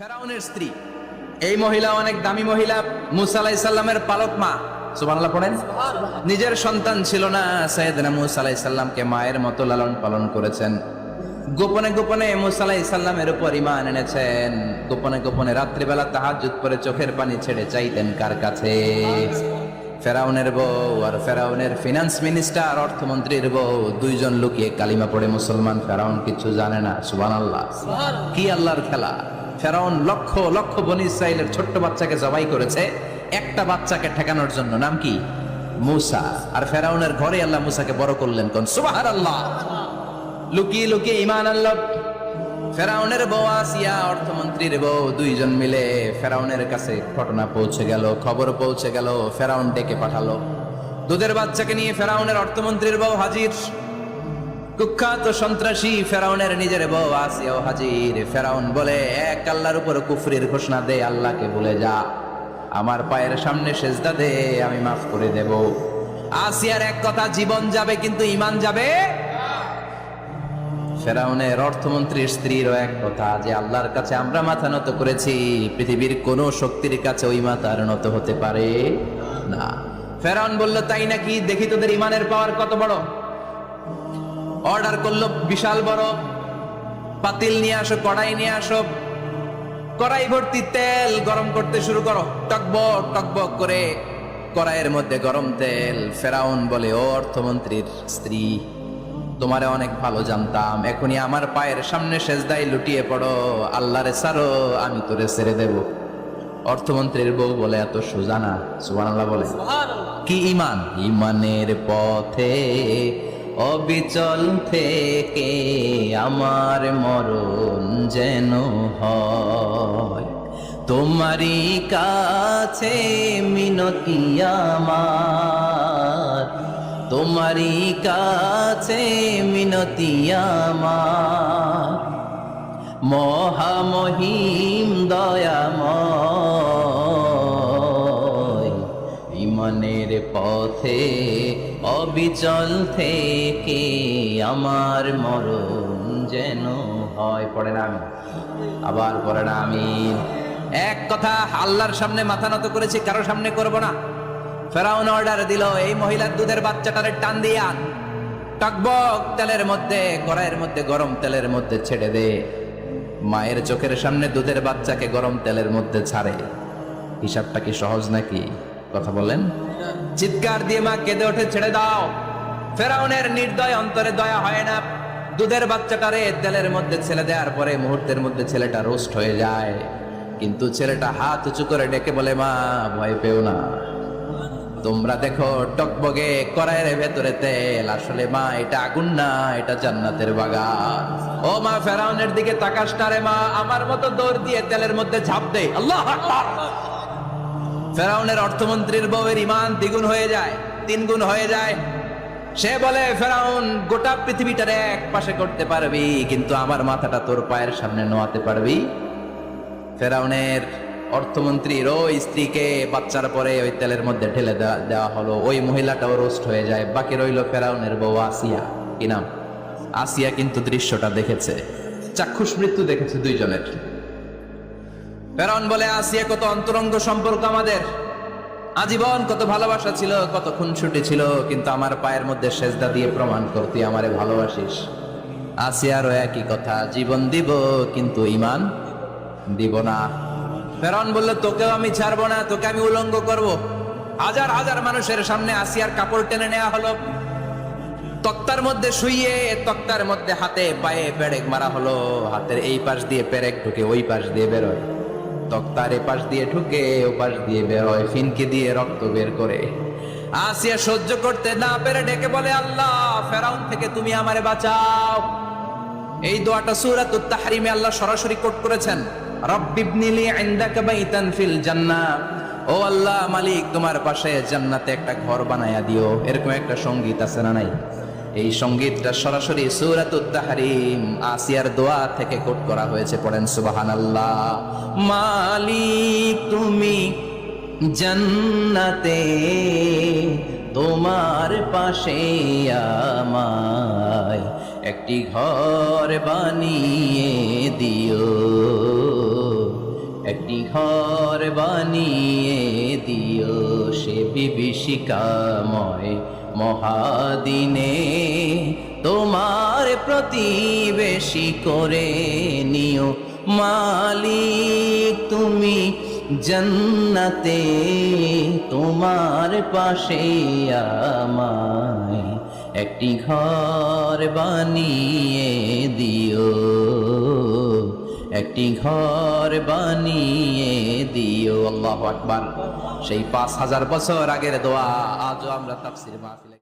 ফেরাউনের স্ত্রী এই মহিলা অনেক দামি মহিলা, মুসা আলাইহিস সালামের পালক মা। সুবহানাল্লাহ পড়েন। নিজের সন্তান ছিল না, সাইয়েদনা মুসা আলাইহিস সালামকে মায়ের মতো লালন পালন করেছেন। গোপনে গোপনে মুসা আলাইহিস সালামের উপর ঈমান এনেছেন। গোপনে গোপনে রাত্রিবেলা তাহাজ্জুদ পড়ে চোখের পানি ছেড়ে চাইতেন কার কাছে? ফেরাউনের বউ আর ফেরাউনের ফিনান্স মিনিস্টার, অর্থমন্ত্রীর বউ, দুইজন লুকিয়ে কালিমা পড়ে মুসলমান। ফেরাউন কিছু জানে না। সুবহানাল্লাহ। কি আল্লাহর খেলা! ফেরাউন লক্ষ লক্ষ বনী ইসরাইলের ছোট্ট বাচ্চাকে জবাই করেছে একটা বাচ্চাকে ঠেকানোর জন্য। নাম কি? মুসা। আর ফেরাউনের ঘরে আল্লাহ মুসাকে বড় করলেন। কোন সুবহানাল্লাহ! লুকিয়ে লুকিয়ে ঈমান আনলো। ফেরাউনের বউ আসিয়া, অর্থমন্ত্রীর বউ, দুইজন মিলে ফেরাউনের কাছে ঘটনা পৌঁছে গেল, খবর পৌঁছে গেল। ফেরাউন ডেকে পাঠালো। দুধের বাচ্চাকে নিয়ে ফেরাউনের অর্থমন্ত্রীর বউ হাজির। কুখ্যাত সন্ত্রাসী ফেরাউনের নিজের বউ আসিয়াও হাজির। ফেরাউন বলে, এক আল্লাহর উপর কুফরির ঘোষণা দে, আল্লাহকে ভুলে যা, আমার পায়ের সামনে সেজদা দে, আমি মাফ করে দেব। আসিয়ার এক কথা, জীবন যাবে কিন্তু ঈমান যাবে। ফেরাউনের অর্থমন্ত্রীর স্ত্রীরও এক কথা, যে আল্লাহর কাছে আমরা মাথা নত করেছি, পৃথিবীর কোন শক্তির কাছে ওই মাথা নত হতে পারে না। ফেরাউন বলল, তাই নাকি? দেখি তোদের ঈমানের পাওয়ার কত বড়। অর্ডার করলো বিশাল বড় পাতিল নিয়ে আসো, কড়াই নিয়ে আসো, কড়াই ভর্তি তেল গরম করতে শুরু করো। টকবক টকবক করে কড়াইয়ের মধ্যে গরম তেল। ফেরাউন বলে, ও অর্থমন্ত্রীর স্ত্রী, তোমারে অনেক ভালো জানতাম, এখনই আমার পায়ের সামনে সেজদায় লুটিয়ে পড়ো, আল্লাহরে ছাড়ো, আমি তোরে ছেড়ে দেব। অর্থমন্ত্রীর বউ বলে, এত সোজা না। সুবহানাল্লাহ বলে। কি ঈমান? ঈমানের পথে অবিচল থেকে আমার মরণ যেন হয়, তোমারই কাছে মিনতি আমার, তোমারই কাছে মিনতি আমার, মহামহিম দয়াময়, ঈমানের পথে অবিচল থেকে আমার মরণ যেন হয়। পড়ে না আমি, আবার পড়ে না আমি। এক কথা, আল্লাহর সামনে মাথা নত করেছি, কারো সামনে করব না। ফেরাউন অর্ডার দিল, এই মহিলার দুধের বাচ্চাটারে টান দিয়া টকবক তেলের মধ্যে, কড়াইয়ের মধ্যে গরম তেলের মধ্যে ছেড়ে দে। মায়ের চোখের সামনে দুধের বাচ্চাকে গরম তেলের মধ্যে ছাড়ে। হিসাবটা কি সহজ নাকি? কথা বলেন। চিৎকার দিয়ে মা কেঁদে ওঠে, ছেড়ে দাও। ফেরাউনের নির্দয় অন্তরে দয়া হয় না। দুধের বাচ্চাটারে তেলের মধ্যে ছেড়ে দেওয়ার পরে মুহূর্তের মধ্যে ছেলেটা রোস্ট হয়ে যায়। কিন্তু ছেলেটা হাত উঁচু করে ডেকে বলে, মা ভয় পেও না, তোমরা দেখো টকবগে কড়াইয়ের ভেতরে তেল, আসলে মা এটা আগুন না, এটা জান্নাতের বাগান। ও মা, ফেরাউনের দিকে তাকাস না রে মা, আমার মতো দৌড় দিয়ে তেলের মধ্যে ঝাঁপ দে। আল্লাহু আকবার। ফেরাউনের অর্থমন্ত্রীর বউয়ের ঈমান দ্বিগুণ হয়ে যায়, তিনগুণ হয়ে যায়। সে বলে, ফেরাউন, গোটা পৃথিবীটারে এক পাশে করতে পারবি, কিন্তু আমার মাথাটা তোর পায়ের সামনে নোয়াতে পারবি? ফেরাউনের অর্থমন্ত্রীর ওই স্ত্রীকে বাচ্চার পরে ওই তেলের মধ্যে ঢেলে দেওয়া হলো। ওই মহিলাটাও রোস্ট হয়ে যায়। বাকি রইল ফেরাউনের বউ আসিয়া। কি নাম? আসিয়া কিন্তু দৃশ্যটা দেখেছে, চাক্ষুষ মৃত্যু দেখেছে দুইজনের। ফেরাউন বলে, আসিয়া, কত অন্তরঙ্গ সম্পর্ক আমাদের, আজীবন কত ভালোবাসা ছিল, কত খুনসুটি ছিল, কিন্তু আমার পায়ের মধ্যে সেজদা দিয়ে প্রমাণ কর তুই আমারে ভালোবাসিস। আসিয়ারও একই কথা, জীবন দিব কিন্তু ঈমান দিব না। ফেরাউন বলল, তোকেও আমি ছাড়বো না, তোকে আমি উলঙ্গ করব। হাজার হাজার মানুষের সামনে আসিয়ার কাপড় টেনে নেওয়া হলো, তক্তার মধ্যে শুইয়ে তক্তার মধ্যে হাতে পায়ে পেরেক মারা হলো। হাতের এই পাশ দিয়ে পেরেক ঢুকে ওই পাশ দিয়ে বেরোয়, তক্তার এ পাশ দিয়ে ঢুকে ও পাশ দিয়ে বেরোয়, ফিনকে দিয়ে রক্ত বের করে। আসিয়া সহ্য করতে না পেরে ডেকে বলে, আল্লাহ, ফেরাউন থেকে তুমি আমারে বাঁচাও। এই দোয়াটা সূরাতুত তাহরিমে আল্লাহ সরাসরি কোট করেছেন, রব্বিবনিলি ইনদাকা বাইতান ফিল জান্নাহ, ও আল্লাহ মালিক, তোমার পাশে জান্নাতে একটা ঘর বানায়া দিও। এরকম একটা সঙ্গীত আছে না নাই? এই সঙ্গীতটা সরাসরি সূরাতুত তাহরিম আসিয়ার দোয়া থেকে কোট করা হয়েছে। পড়েন সুবহানাল্লাহ। মালিক তুমি জান্নাতে, তোমার পাশে আমায় একটি ঘর বানিয়ে দিও, একটি ঘর বানিয়ে দিও সে বিভীষিকাময় মহাদিনে, তোমার প্রতিবেশী করে নিও মালিক তুমি জান্নাতে, তোমার পাশে আমায় একটি ঘর বানিয়ে দিও, একটি ঘর বানিয়ে দিও। আল্লাহু আকবার। সেই 5000 বছর আগের দোয়া আজও আমরা তাফসীর মাহফিলে